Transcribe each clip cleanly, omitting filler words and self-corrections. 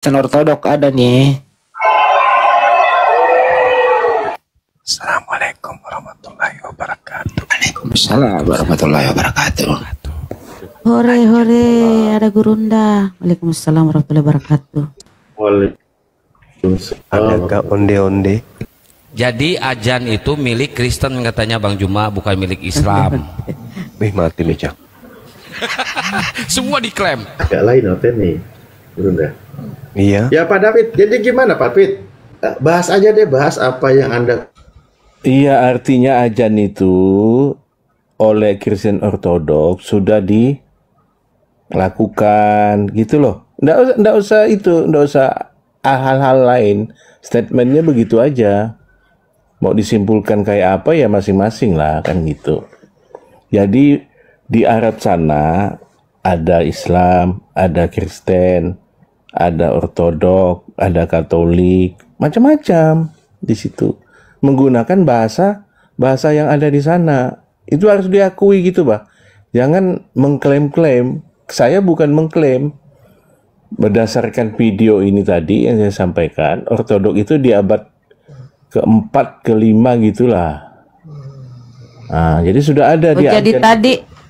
Kristen Ortodok ada nih. Assalamualaikum warahmatullahi wabarakatuh. Waalaikumsalam warahmatullahi wabarakatuh. Hore hore, ada Gurunda. Waalaikumsalam warahmatullahi wabarakatuh. Ada Kak onde-onde. Jadi ajan itu milik Kristen katanya Bang Juma, bukan milik Islam. Wih, mati nih Cak. Semua diklaim. Agak lain apa nih, Bunda? Iya. Ya Pak David, jadi gimana Pak David? Bahas aja deh, bahas apa yang Anda... Iya, artinya ajan itu oleh Kristen Ortodoks sudah dilakukan gitu loh. Nggak usah hal-hal lain. Statementnya begitu aja. Mau disimpulkan kayak apa ya masing-masing lah kan gitu. Jadi di Arab sana ada Islam, ada Kristen, ada Ortodok, ada Katolik, macam-macam di situ. Menggunakan bahasa yang ada di sana. Itu harus diakui gitu, Pak. Jangan mengklaim-klaim. Saya bukan mengklaim. Berdasarkan video ini tadi yang saya sampaikan, Ortodok itu di abad keempat, kelima gitulah. Nah, jadi sudah ada di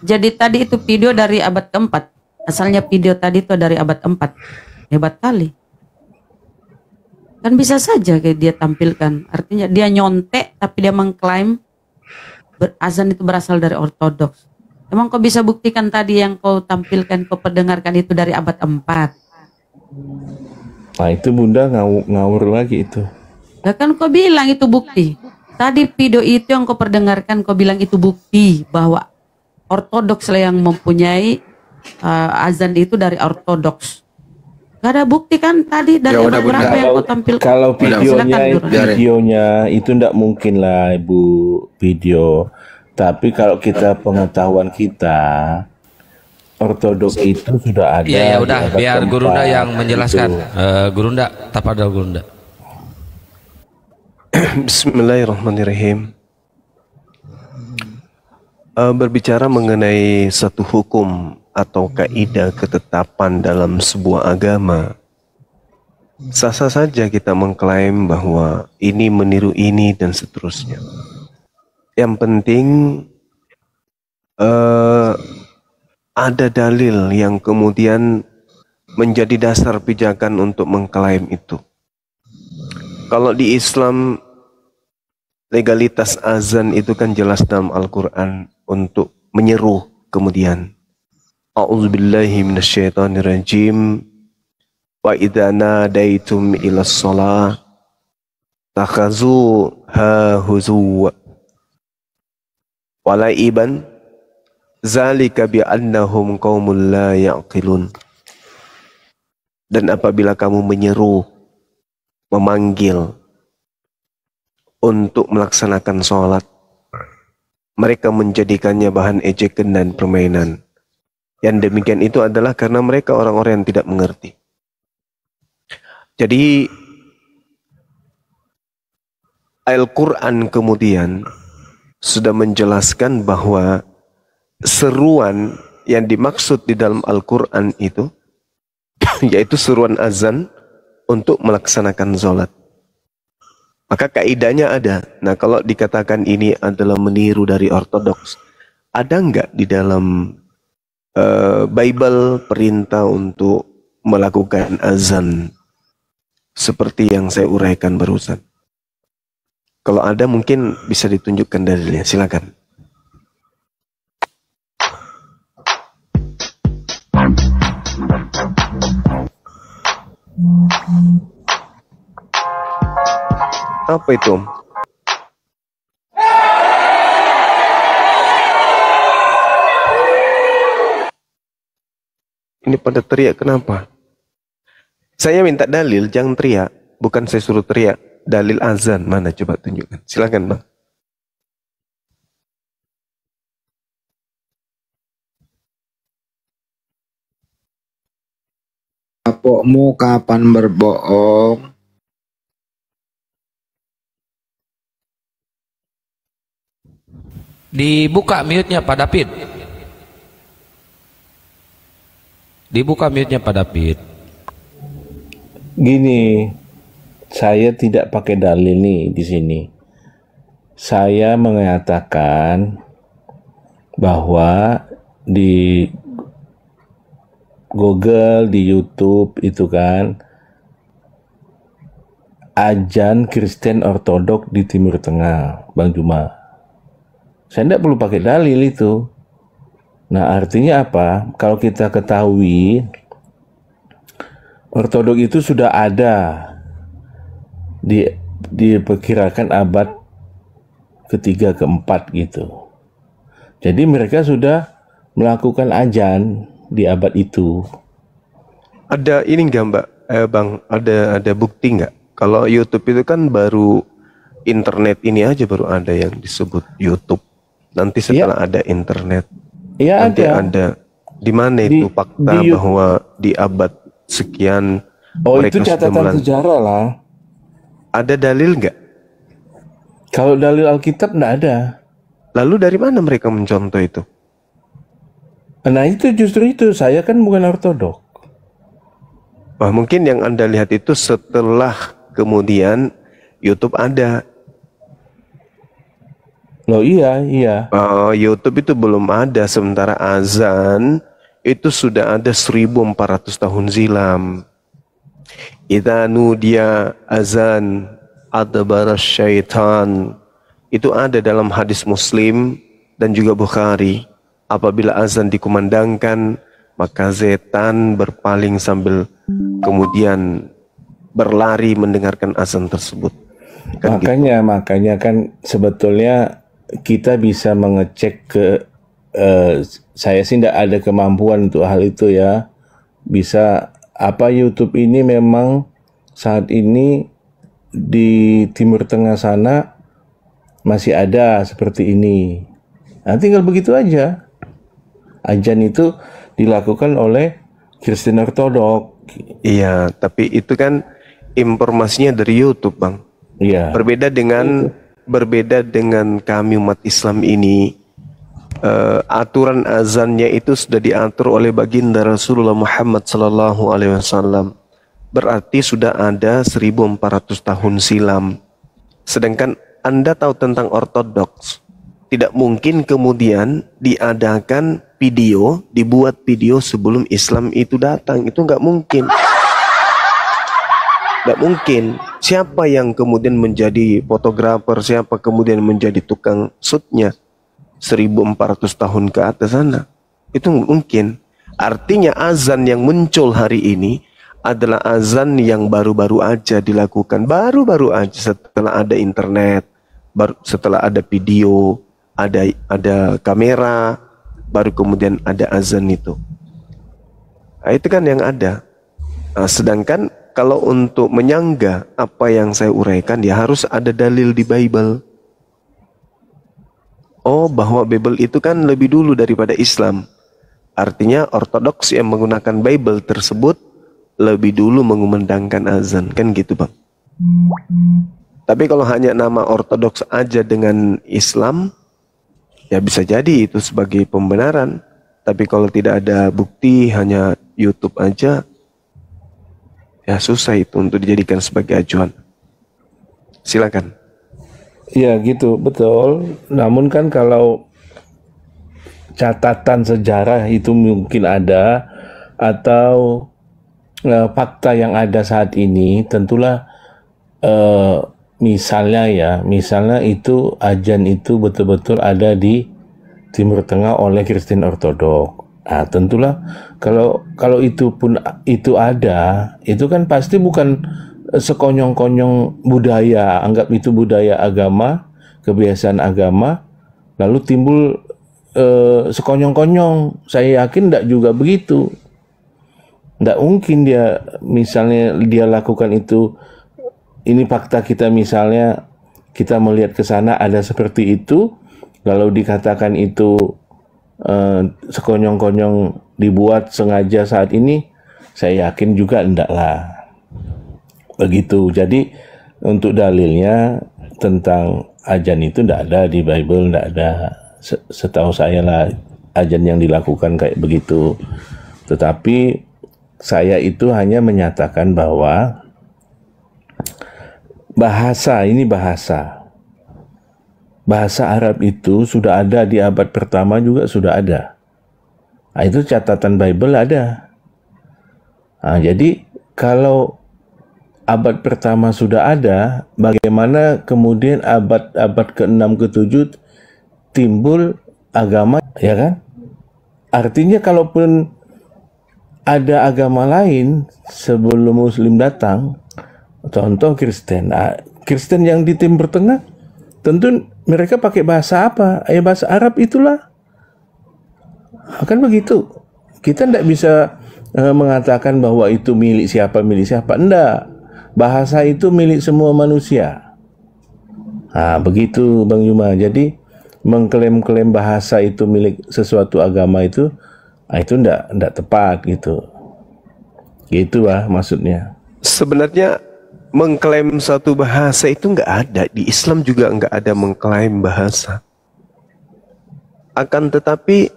Jadi tadi itu video dari abad keempat. Asalnya video tadi itu dari abad keempat. Hebat kali. Kan bisa saja kayak dia tampilkan. Artinya dia nyontek tapi dia mengklaim azan itu berasal dari Ortodoks. Emang kau bisa buktikan tadi yang kau tampilkan, kau perdengarkan itu dari abad 4? Nah itu Bunda ngawur lagi itu. Ya kan kau bilang itu bukti. Tadi video itu yang kau perdengarkan, kau bilang itu bukti bahwa Ortodoks lah yang mempunyai azan itu dari Ortodoks. Gak ada bukti kan tadi dari berapa yang kau tampilkan? Kalau videonya itu ndak mungkin lah Ibu video. Tapi kalau kita pengetahuan kita Ortodoks itu sudah ada. Iya ya udah biar Gurunda yang menjelaskan. Gurunda, tapadal Gurunda. Bismillahirrahmanirrahim. Berbicara mengenai satu hukum atau kaidah ketetapan dalam sebuah agama, sah-sah saja kita mengklaim bahwa ini meniru ini dan seterusnya. Yang penting ada dalil yang kemudian menjadi dasar pijakan untuk mengklaim itu. Kalau di Islam legalitas azan itu kan jelas dalam Al-Quran untuk menyeru kemudian. A'udzubillahi minasyaitonirrajim. Wa idza nadaitum ila shalah takhazuha huzwa walaiban zalika bi annahum qaumul la yaqilun. Dan apabila kamu menyeru, memanggil untuk melaksanakan sholat, mereka menjadikannya bahan ejekan dan permainan. Yang demikian itu adalah karena mereka orang-orang yang tidak mengerti. Jadi Al-Quran kemudian sudah menjelaskan bahwa seruan yang dimaksud di dalam Al-Quran itu yaitu seruan azan untuk melaksanakan sholat. Maka kaidahnya ada. Nah kalau dikatakan ini adalah meniru dari Ortodoks, ada nggak di dalam Bible perintah untuk melakukan azan seperti yang saya uraikan barusan? Kalau ada mungkin bisa ditunjukkan dalilnya, silakan. Apa itu? Ini pada teriak kenapa? Saya minta dalil, jangan teriak. Bukan saya suruh teriak. Dalil azan mana coba tunjukkan. Silakan Bang. Kapokmu kapan berbohong? Dibuka mute-nya Pak David. Dibuka mute-nya Pak David. Gini, saya tidak pakai dalil nih di sini. Saya mengatakan bahwa di Google, di YouTube itu kan ajan Kristen Ortodok di Timur Tengah, Bang Juma. Saya tidak perlu pakai dalil itu. Nah, artinya apa? Kalau kita ketahui Ortodok itu sudah ada diperkirakan abad ketiga keempat gitu. Jadi mereka sudah melakukan ajan di abad itu. Ada ini nggak Mbak, Bang? Ada bukti nggak? Kalau YouTube itu kan baru internet ini aja baru ada yang disebut YouTube. Nanti setelah ada internet, nanti ada di mana itu fakta bahwa di abad sekian. Oh, itu catatan sejarah lah. Ada dalil nggak? Kalau dalil Alkitab nggak ada. Lalu dari mana mereka mencontoh itu? Nah itu justru itu, saya kan bukan Ortodok. Wah, mungkin yang Anda lihat itu setelah kemudian YouTube ada. Loh iya. YouTube itu belum ada, sementara azan itu sudah ada 1400 tahun silam. Idza nudiya azan adbara syaitan. Itu ada dalam hadis Muslim dan juga Bukhari. Apabila azan dikumandangkan, maka setan berpaling sambil kemudian berlari mendengarkan azan tersebut. Kan makanya kan sebetulnya kita bisa mengecek saya sih tidak ada kemampuan untuk hal itu ya. Bisa apa YouTube ini memang saat ini di Timur Tengah sana masih ada seperti ini. Nah, tinggal begitu aja. Ajan itu dilakukan oleh Kristen Ortodok. Iya, tapi itu kan informasinya dari YouTube, Bang. Iya. Berbeda dengan kami umat Islam ini, aturan azannya itu sudah diatur oleh baginda Rasulullah Muhammad sallallahu alaihi wasallam. Berarti sudah ada 1400 tahun silam. Sedangkan Anda tahu tentang Ortodoks, tidak mungkin kemudian diadakan video, dibuat video sebelum Islam itu datang. Itu nggak mungkin. Nggak mungkin. Siapa yang kemudian menjadi fotografer, siapa kemudian menjadi tukang shootnya 1400 tahun ke atas sana. Itu mungkin. Artinya azan yang muncul hari ini adalah azan yang baru-baru aja dilakukan. Baru-baru aja setelah ada internet, setelah ada video, ada kamera, baru kemudian ada azan itu. Nah, itu kan yang ada. Nah, sedangkan kalau untuk menyangga apa yang saya uraikan, ya harus ada dalil di Bible. Oh, bahwa Bible itu kan lebih dulu daripada Islam. Artinya Ortodoks yang menggunakan Bible tersebut lebih dulu mengumandangkan azan, kan gitu, Bang. Tapi kalau hanya nama Ortodoks aja dengan Islam, ya bisa jadi itu sebagai pembenaran. Tapi kalau tidak ada bukti, hanya YouTube aja, ya susah itu untuk dijadikan sebagai acuan. Silakan. Ya gitu, betul. Namun kan kalau catatan sejarah itu mungkin ada, atau fakta yang ada saat ini, tentulah misalnya itu ajan itu betul-betul ada di Timur Tengah oleh Kristen Ortodok. Nah, tentulah kalau itu pun itu ada, itu kan pasti bukan sekonyong-konyong budaya, anggap itu budaya agama, kebiasaan agama, lalu timbul sekonyong-konyong. Saya yakin tidak juga begitu. Tidak mungkin misalnya dia lakukan itu. Ini fakta kita, misalnya kita melihat ke sana ada seperti itu, lalu dikatakan itu sekonyong-konyong dibuat sengaja saat ini, saya yakin juga enggak lah. Begitu. Jadi untuk dalilnya tentang ajan itu enggak ada di Bible, enggak ada. Setahu saya lah ajan yang dilakukan kayak begitu. Tetapi saya itu hanya menyatakan bahwa bahasa Arab itu sudah ada di abad pertama juga sudah ada. Nah, itu catatan Bible ada. Nah, jadi kalau abad pertama sudah ada, bagaimana kemudian abad ke-6 ke-7 timbul agama, ya kan? Artinya kalaupun ada agama lain sebelum Muslim datang, contoh Kristen. Kristen yang di Timur Tengah, tentu mereka pakai bahasa apa? Bahasa Arab itulah. Kan begitu. Kita tidak bisa mengatakan bahwa itu milik siapa. Enggak. Bahasa itu milik semua manusia. Nah, begitu Bang Juma. Jadi mengklaim-klaim bahasa itu milik sesuatu agama itu enggak tepat gitu. Gitu maksudnya. Sebenarnya mengklaim satu bahasa itu enggak ada. Di Islam juga enggak ada mengklaim bahasa. Akan tetapi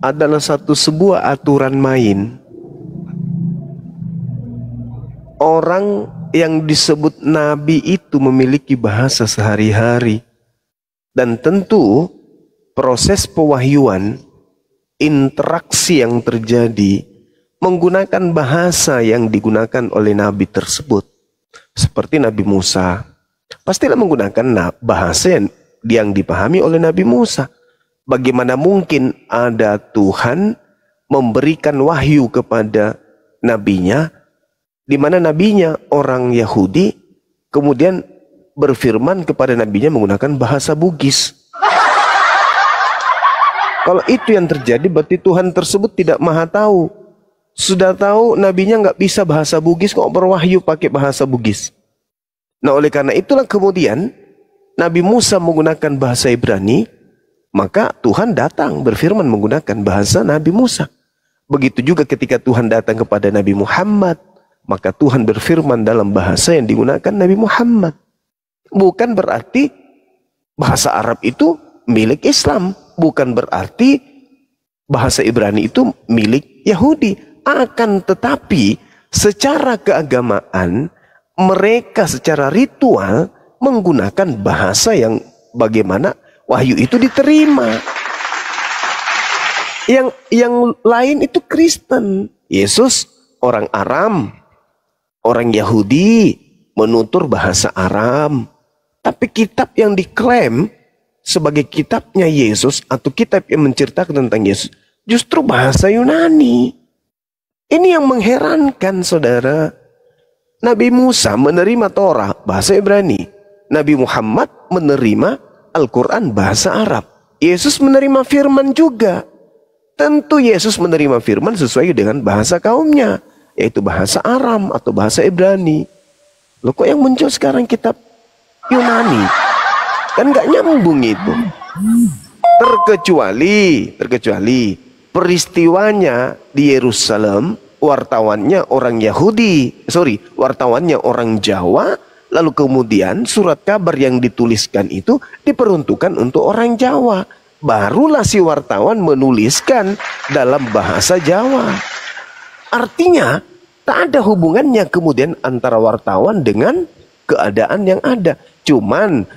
adalah sebuah aturan main. Orang yang disebut nabi itu memiliki bahasa sehari-hari. Dan tentu proses pewahyuan, interaksi yang terjadi menggunakan bahasa yang digunakan oleh nabi tersebut. Seperti Nabi Musa, pastilah menggunakan bahasa yang dipahami oleh Nabi Musa. Bagaimana mungkin ada Tuhan memberikan wahyu kepada nabinya, di mana nabinya orang Yahudi, kemudian berfirman kepada nabinya menggunakan bahasa Bugis. Kalau itu yang terjadi, berarti Tuhan tersebut tidak maha tahu. Sudah tahu nabinya nggak bisa bahasa Bugis, kok berwahyu pakai bahasa Bugis. Nah, oleh karena itulah kemudian Nabi Musa menggunakan bahasa Ibrani, maka Tuhan datang berfirman menggunakan bahasa Nabi Musa. Begitu juga ketika Tuhan datang kepada Nabi Muhammad, maka Tuhan berfirman dalam bahasa yang digunakan Nabi Muhammad. Bukan berarti bahasa Arab itu milik Islam. Bukan berarti bahasa Ibrani itu milik Yahudi. Akan tetapi secara keagamaan, mereka secara ritual menggunakan bahasa yang bagaimana wahyu itu diterima. Yang lain itu Kristen. Yesus orang Aram. Orang Yahudi menutur bahasa Aram. Tapi kitab yang diklaim sebagai kitabnya Yesus atau kitab yang menceritakan tentang Yesus justru bahasa Yunani. Ini yang mengherankan, saudara. Nabi Musa menerima Torah bahasa Ibrani. Nabi Muhammad menerima Al-Quran bahasa Arab. Yesus menerima firman juga. Tentu Yesus menerima firman sesuai dengan bahasa kaumnya, yaitu bahasa Aram atau bahasa Ibrani. Loh, kok yang muncul sekarang kitab Yunani? Kan nggak nyambung itu. Terkecuali peristiwanya di Yerusalem, wartawannya orang wartawannya orang Jawa, lalu kemudian surat kabar yang dituliskan itu diperuntukkan untuk orang Jawa. Barulah si wartawan menuliskan dalam bahasa Jawa. Artinya tak ada hubungannya kemudian antara wartawan dengan keadaan yang ada. Cuman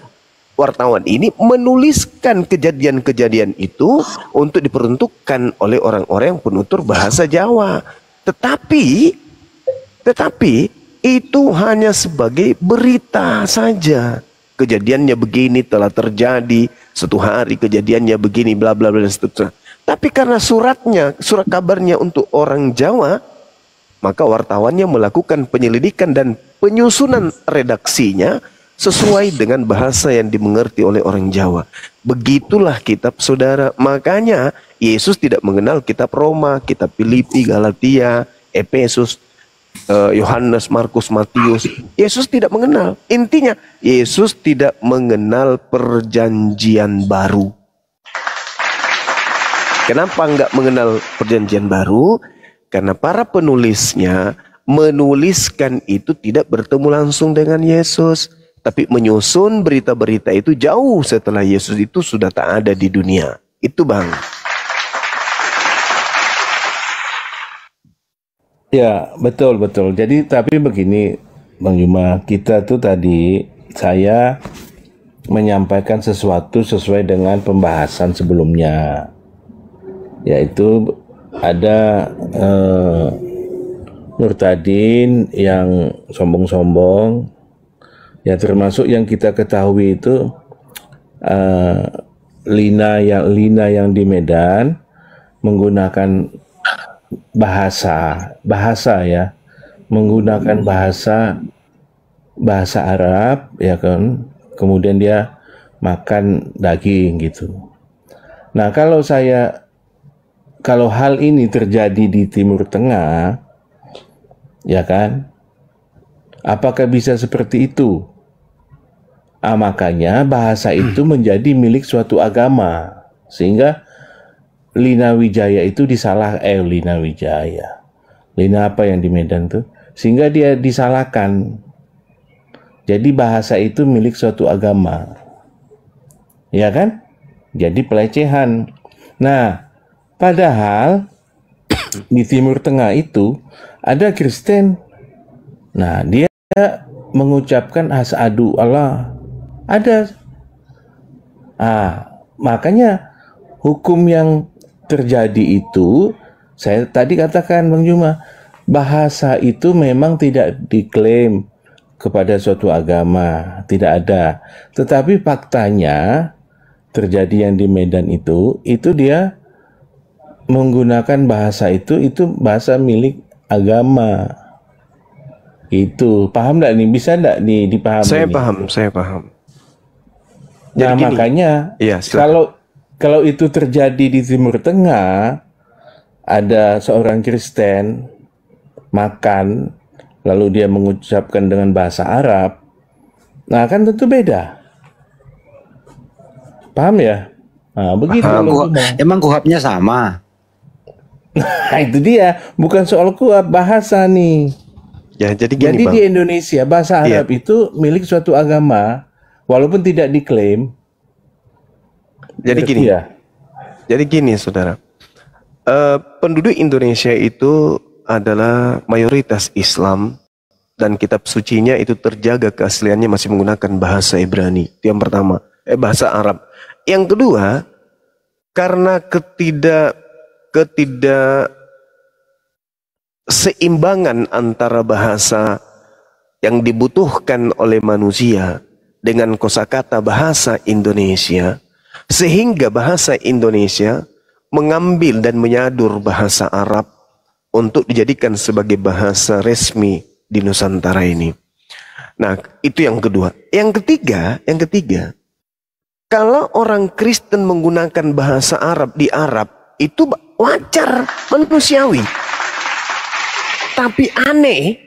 wartawan ini menuliskan kejadian-kejadian itu untuk diperuntukkan oleh orang-orang yang penutur bahasa Jawa. Tetapi itu hanya sebagai berita saja. Kejadiannya begini telah terjadi, suatu hari kejadiannya begini, bla bla bla dan seterusnya. Tapi karena surat kabarnya untuk orang Jawa, maka wartawannya melakukan penyelidikan dan penyusunan redaksinya sesuai dengan bahasa yang dimengerti oleh orang Jawa. Begitulah kitab, saudara. Makanya Yesus tidak mengenal kitab Roma, kitab Filipi, Galatia, Efesus, Yohanes, Markus, Matius. Yesus tidak mengenal. Intinya, Yesus tidak mengenal perjanjian baru. Kenapa enggak mengenal perjanjian baru? Karena para penulisnya menuliskan itu tidak bertemu langsung dengan Yesus, tapi menyusun berita-berita itu jauh setelah Yesus itu sudah tak ada di dunia. Itu, Bang. Ya, betul, betul. Jadi tapi begini, Bang Juma, kita tuh tadi saya menyampaikan sesuatu sesuai dengan pembahasan sebelumnya, yaitu ada Nurtadin yang sombong-sombong, ya termasuk yang kita ketahui itu Lina yang di Medan menggunakan bahasa ya, menggunakan bahasa Arab ya kan, kemudian dia makan daging gitu. Nah, kalau hal ini terjadi di Timur Tengah, ya kan, apakah bisa seperti itu? Makanya bahasa itu menjadi milik suatu agama, sehingga Lina Wijaya itu Lina apa yang di Medan tuh, sehingga dia disalahkan. Jadi bahasa itu milik suatu agama, ya kan? Jadi pelecehan. Nah, padahal di Timur Tengah itu ada Kristen. Nah, dia mengucapkan asyhadu Allah. Ada. Makanya hukum yang terjadi itu, saya tadi katakan Bang Juma, bahasa itu memang tidak diklaim kepada suatu agama, tidak ada. Tetapi faktanya terjadi yang di Medan itu dia menggunakan bahasa itu bahasa milik agama. Itu paham nggak nih? Bisa nggak nih dipahami? Saya paham. Nah, Jadi gini, makanya iya, kalau itu terjadi di Timur Tengah, ada seorang Kristen makan lalu dia mengucapkan dengan bahasa Arab, nah kan tentu beda. Paham ya? Nah, begitu. Emang kuhapnya sama? Nah, itu dia, bukan soal kuhab, bahasa nih. Ya, jadi gini, Bang. Di Indonesia bahasa Arab itu milik suatu agama, walaupun tidak diklaim. Jadi gini, saudara. Penduduk Indonesia itu adalah mayoritas Islam dan kitab sucinya itu terjaga keasliannya masih menggunakan bahasa Ibrani. Itu yang pertama, bahasa Arab. Yang kedua, karena ketidakseimbangan antara bahasa yang dibutuhkan oleh manusia dengan kosakata bahasa Indonesia, sehingga bahasa Indonesia mengambil dan menyadur bahasa Arab untuk dijadikan sebagai bahasa resmi di Nusantara ini. Nah, itu yang kedua. Yang ketiga, kalau orang Kristen menggunakan bahasa Arab di Arab, itu wajar, manusiawi. Tapi aneh,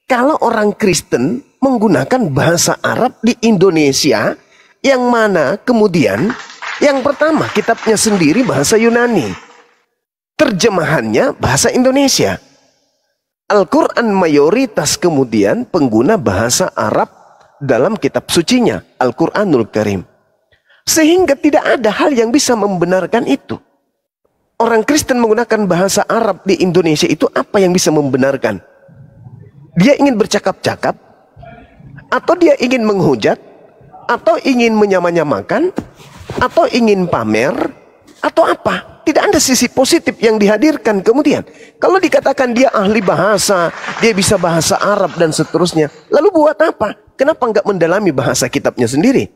kalau orang Kristen menggunakan bahasa Arab di Indonesia, yang mana kemudian yang pertama kitabnya sendiri bahasa Yunani, terjemahannya bahasa Indonesia. Al-Quran mayoritas kemudian pengguna bahasa Arab dalam kitab sucinya, Al-Quranul Karim. Sehingga tidak ada hal yang bisa membenarkan itu. Orang Kristen menggunakan bahasa Arab di Indonesia itu apa yang bisa membenarkan? Dia ingin bercakap-cakap, atau dia ingin menghujat, atau ingin menyamanyamakan, atau ingin pamer, atau apa? Tidak ada sisi positif yang dihadirkan kemudian. Kalau dikatakan dia ahli bahasa, dia bisa bahasa Arab dan seterusnya, lalu buat apa? Kenapa nggak mendalami bahasa kitabnya sendiri?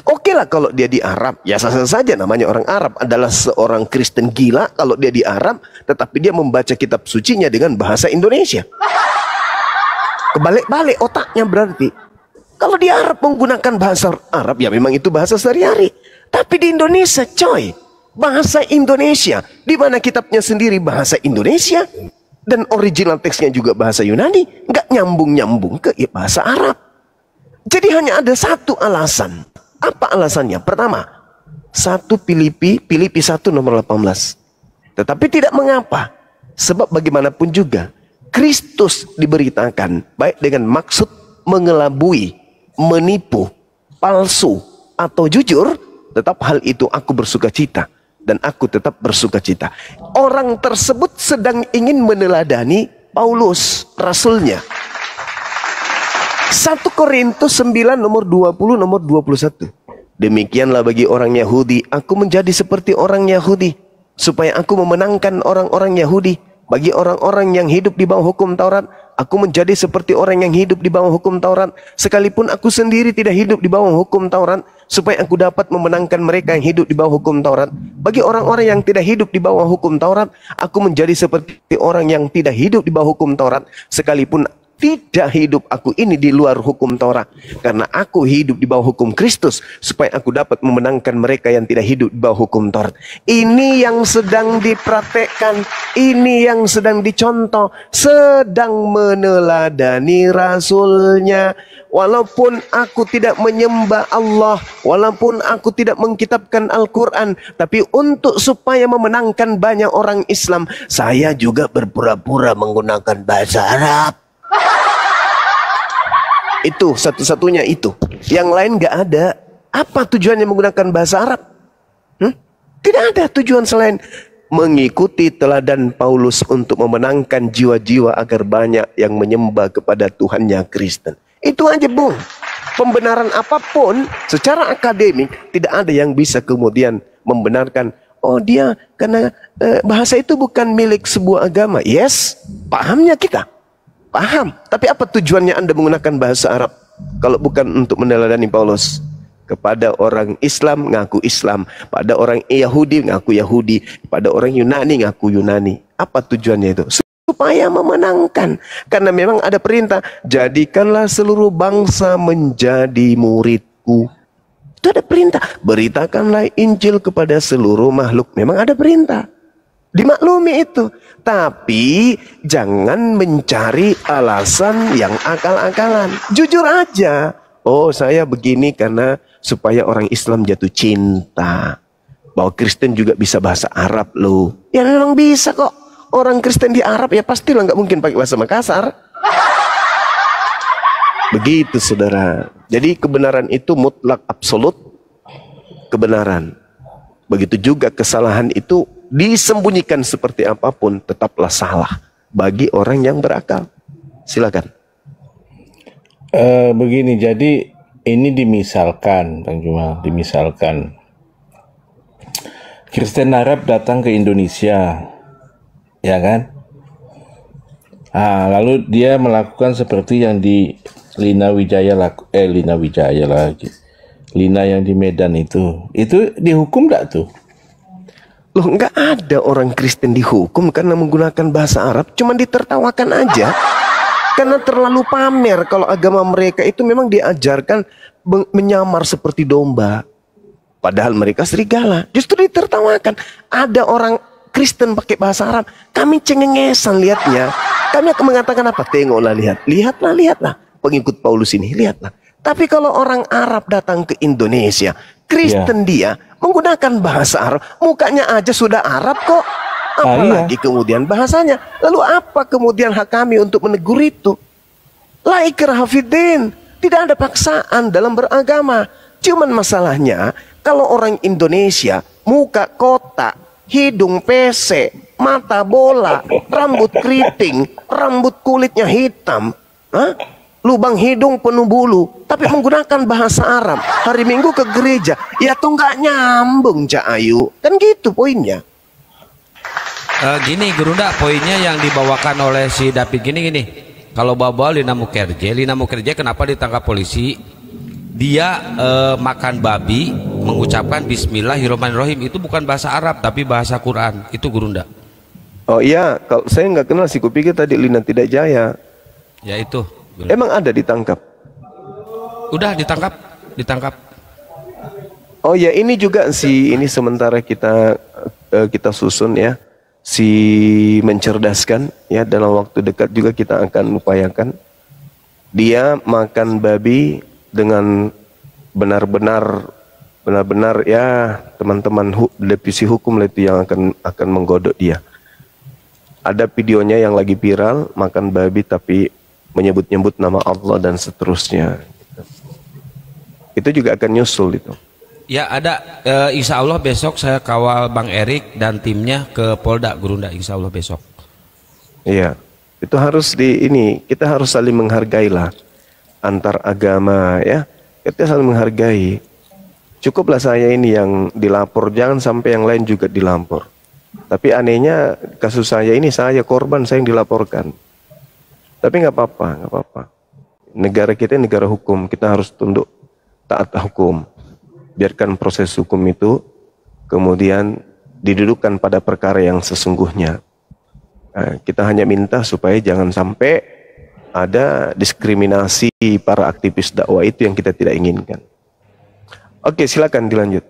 Oke lah kalau dia di Arab, ya sah-sah saja, namanya orang Arab, adalah seorang Kristen gila kalau dia di Arab, tetapi dia membaca kitab sucinya dengan bahasa Indonesia. Kebalik-balik otaknya berarti. Kalau di Arab menggunakan bahasa Arab, ya memang itu bahasa sehari-hari. Tapi di Indonesia, coy, bahasa Indonesia, di mana kitabnya sendiri bahasa Indonesia dan original teksnya juga bahasa Yunani, nggak nyambung-nyambung ke bahasa Arab. Jadi hanya ada satu alasan. Apa alasannya? Pertama, 1 Filipi 1 nomor 18. Tetapi tidak mengapa, sebab bagaimanapun juga Kristus diberitakan baik dengan maksud mengelabui, menipu, palsu, atau jujur, tetap hal itu aku bersuka cita. dan aku tetap bersuka cita. Orang tersebut sedang ingin meneladani Paulus, rasulnya. 1 Korintus 9 nomor 20 nomor 21. Demikianlah bagi orang Yahudi, aku menjadi seperti orang Yahudi, supaya aku memenangkan orang-orang Yahudi. Bagi orang-orang yang hidup di bawah hukum Taurat, aku menjadi seperti orang yang hidup di bawah hukum Taurat. Sekalipun aku sendiri tidak hidup di bawah hukum Taurat, supaya aku dapat memenangkan mereka yang hidup di bawah hukum Taurat. Bagi orang-orang yang tidak hidup di bawah hukum Taurat, aku menjadi seperti orang yang tidak hidup di bawah hukum Taurat. Sekalipun tidak hidup aku ini di luar hukum Taurat, karena aku hidup di bawah hukum Kristus, supaya aku dapat memenangkan mereka yang tidak hidup di bawah hukum Taurat. Ini yang sedang dipraktekkan, ini yang sedang dicontoh, sedang meneladani rasulnya. Walaupun aku tidak menyembah Allah, walaupun aku tidak mengkitabkan Al-Quran, tapi untuk supaya memenangkan banyak orang Islam, saya juga berpura-pura menggunakan bahasa Arab. Itu satu-satunya itu. Yang lain nggak ada. Apa tujuannya menggunakan bahasa Arab? Tidak ada tujuan selain mengikuti teladan Paulus untuk memenangkan jiwa-jiwa agar banyak yang menyembah kepada Tuhannya Kristen. Itu aja, Bung. Pembenaran apapun secara akademik tidak ada yang bisa kemudian membenarkan, oh dia karena bahasa itu bukan milik sebuah agama. Yes, pahamnya kita. Paham, tapi apa tujuannya Anda menggunakan bahasa Arab kalau bukan untuk meneladani Paulus? Kepada orang Islam ngaku Islam, pada orang Yahudi ngaku Yahudi, pada orang Yunani ngaku Yunani. Apa tujuannya itu? Supaya memenangkan. Karena memang ada perintah, jadikanlah seluruh bangsa menjadi muridku. Itu ada perintah, beritakanlah Injil kepada seluruh makhluk. Memang ada perintah, dimaklumi itu. Tapi jangan mencari alasan yang akal-akalan. Jujur aja. Oh, saya begini karena supaya orang Islam jatuh cinta. Bahwa Kristen juga bisa bahasa Arab loh. Ya memang bisa kok. Orang Kristen di Arab ya pastilah nggak mungkin pakai bahasa Makassar. Begitu saudara. Jadi kebenaran itu mutlak absolut kebenaran. Begitu juga kesalahan itu disembunyikan seperti apapun tetaplah salah bagi orang yang berakal. Silakan. Begini, jadi ini dimisalkan, Bang Jumal, dimisalkan Kristen Arab datang ke Indonesia, ya kan? Lalu dia melakukan seperti yang di Lina Wijaya Lina yang di Medan itu dihukum nggak tuh? Loh, nggak ada orang Kristen dihukum karena menggunakan bahasa Arab, cuma ditertawakan aja. Karena terlalu pamer kalau agama mereka itu memang diajarkan menyamar seperti domba. Padahal mereka serigala. Justru ditertawakan. Ada orang Kristen pakai bahasa Arab, kami cengengesan lihatnya. Kami akan mengatakan apa? Tengoklah, lihatlah. Pengikut Paulus ini, lihatlah. Tapi kalau orang Arab datang ke Indonesia, Kristen dia menggunakan bahasa Arab, mukanya aja sudah Arab kok, apalagi kemudian bahasanya. Lalu apa kemudian hak kami untuk menegur itu? La ikraha fiddin, tidak ada paksaan dalam beragama. Cuman masalahnya kalau orang Indonesia muka kotak, hidung pesek, mata bola, rambut keriting, rambut kulitnya hitam, lubang hidung penuh bulu, tapi menggunakan bahasa Arab, hari Minggu ke gereja, ya tuh nggak nyambung, Cak Ayu. Kan gitu poinnya. Gini Gerunda, poinnya yang dibawakan oleh si David gini. Kalau bawa Lina Mukerje kenapa ditangkap polisi? Dia makan babi, mengucapkan Bismillahirrahmanirrahim, itu bukan bahasa Arab tapi bahasa Quran. Itu Gerunda. Oh iya, kalau saya nggak kenal sih, kupikir tadi Lina Tidak Jaya. Ya itu. Emang ada ditangkap? Udah ditangkap. Oh ya, ini juga sih, ini sementara kita susun ya, si mencerdaskan ya, dalam waktu dekat juga kita akan upayakan. Dia makan babi dengan benar-benar ya, teman-teman divisi hukum itu yang akan menggodok dia. Ada videonya yang lagi viral, makan babi tapi menyebut-nyebut nama Allah dan seterusnya. Itu juga akan nyusul itu. Ya ada, insya Allah besok saya kawal Bang Erik dan timnya ke Polda Gurunda, insya Allah besok. Iya, itu harus kita harus saling menghargailah antar agama ya. Kita saling menghargai. Cukuplah saya ini yang dilapor, jangan sampai yang lain juga dilapor. Tapi anehnya kasus saya ini saya korban, saya yang dilaporkan. Tapi nggak apa-apa, nggak apa-apa. Negara kita negara hukum, kita harus tunduk taat hukum. Biarkan proses hukum itu kemudian didudukkan pada perkara yang sesungguhnya. Kita hanya minta supaya jangan sampai ada diskriminasi para aktivis dakwah itu yang kita tidak inginkan. Oke, silakan dilanjut.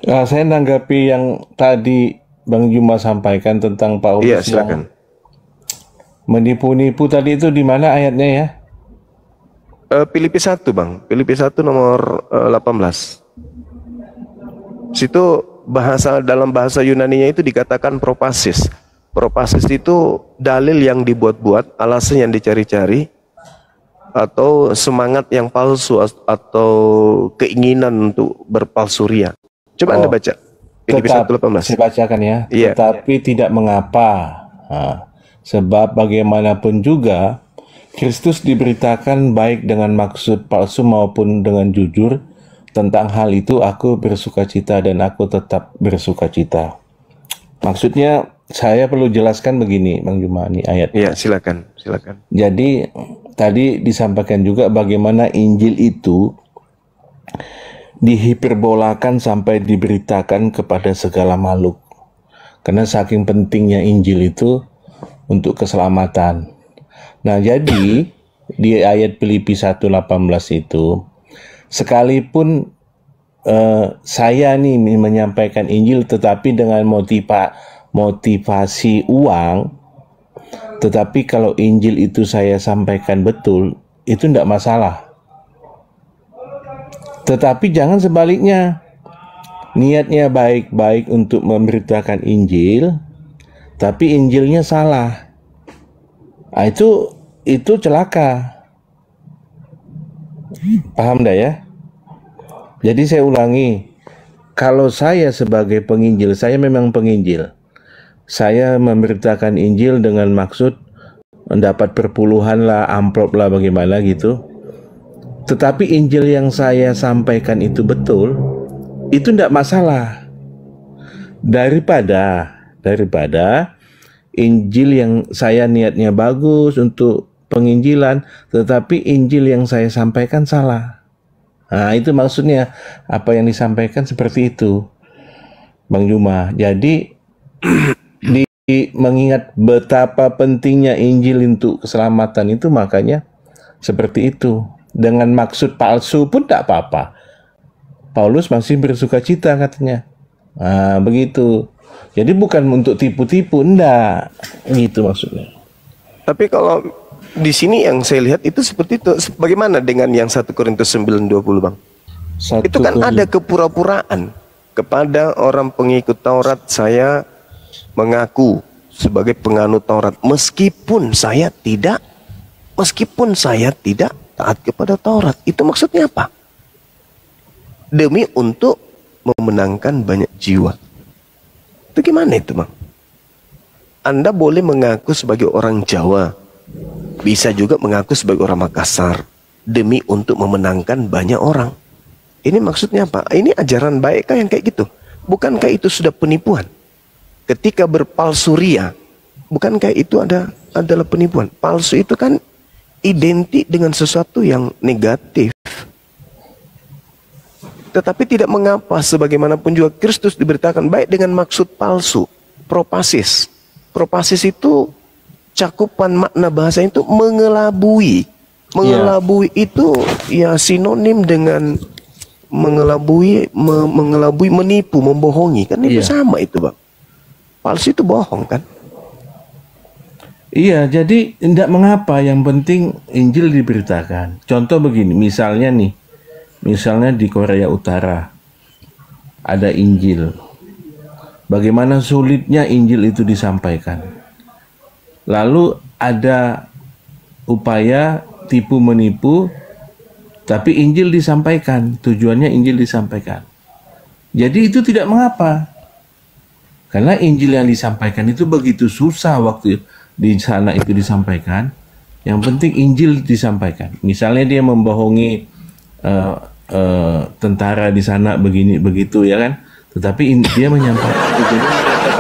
Saya menanggapi yang tadi Bang Juma sampaikan tentang Paulus. Iya, silakan. Menipu-nipu tadi itu di mana ayatnya ya? Filipi 1 Bang, Filipi 1 nomor 18. Situ dalam bahasa Yunaninya itu dikatakan propasis. Propasis itu dalil yang dibuat-buat, alasan yang dicari-cari, atau semangat yang palsu, atau keinginan untuk berpalsuria. Coba Anda baca Filipi 1:18. Saya bacakan ya. Iya. Tetapi tidak mengapa. Sebab bagaimanapun juga Kristus diberitakan baik dengan maksud palsu maupun dengan jujur. Tentang hal itu aku bersukacita dan aku tetap bersukacita. Maksudnya saya perlu jelaskan begini, Bang Juma, ini ayat. Iya, silakan. Jadi tadi disampaikan juga bagaimana Injil itu dihiperbolakan sampai diberitakan kepada segala makhluk. Karena saking pentingnya Injil itu untuk keselamatan. Nah, jadi di ayat Filipi 1:18 itu, sekalipun saya nih menyampaikan Injil tetapi dengan motivasi uang, tetapi kalau Injil itu saya sampaikan betul, itu tidak masalah. Tetapi jangan sebaliknya, niatnya baik-baik untuk memberitakan Injil, tapi Injilnya salah. Nah, itu celaka. Paham dah ya? Jadi saya ulangi, kalau saya sebagai penginjil, saya memang penginjil. Saya memberitakan Injil dengan maksud mendapat perpuluhan lah, amplop lah, bagaimana gitu. Tetapi Injil yang saya sampaikan itu betul, itu tidak masalah. Daripada Injil yang saya niatnya bagus untuk penginjilan, tetapi Injil yang saya sampaikan salah. Nah, itu maksudnya apa yang disampaikan seperti itu, Bang Juma. Jadi mengingat betapa pentingnya Injil untuk keselamatan itu, makanya seperti itu. Dengan maksud palsu pun tidak apa-apa. Paulus masih bersukacita katanya. Nah, begitu. Jadi bukan untuk tipu-tipu, enggak. Gitu maksudnya. Tapi kalau di sini yang saya lihat itu seperti itu. Bagaimana dengan yang 1 Korintus 9:20 Bang? Itu kan ada kepura-puraan kepada orang pengikut Taurat. Saya mengaku sebagai penganut Taurat meskipun saya tidak taat kepada Taurat. Itu maksudnya apa? Demi untuk memenangkan banyak jiwa. Itu gimana itu Bang? Anda boleh mengaku sebagai orang Jawa, bisa juga mengaku sebagai orang Makassar, demi untuk memenangkan banyak orang. Ini maksudnya apa? Ini ajaran baik kah yang kayak gitu? Bukankah itu sudah penipuan? Ketika berpalsuria, bukankah itu adalah penipuan? Palsu itu kan identik dengan sesuatu yang negatif. Tetapi tidak mengapa, sebagaimanapun juga Kristus diberitakan baik dengan maksud palsu. Propasis. Propasis itu cakupan makna bahasa itu mengelabui. Mengelabui itu ya sinonim dengan mengelabui, menipu, membohongi. Kan itu sama itu Bang. Palsu itu bohong kan? Iya, jadi tidak mengapa, yang penting Injil diberitakan. Contoh begini, misalnya di Korea Utara ada Injil. Bagaimana sulitnya Injil itu disampaikan. Lalu ada upaya tipu menipu, tapi Injil disampaikan, tujuannya Injil disampaikan. Jadi itu tidak mengapa. Karena Injil yang disampaikan itu begitu susah waktu di sana itu disampaikan. Yang penting Injil disampaikan. Misalnya dia membohongi tentara di sana begini begitu ya kan. Tetapi dia menyampaikan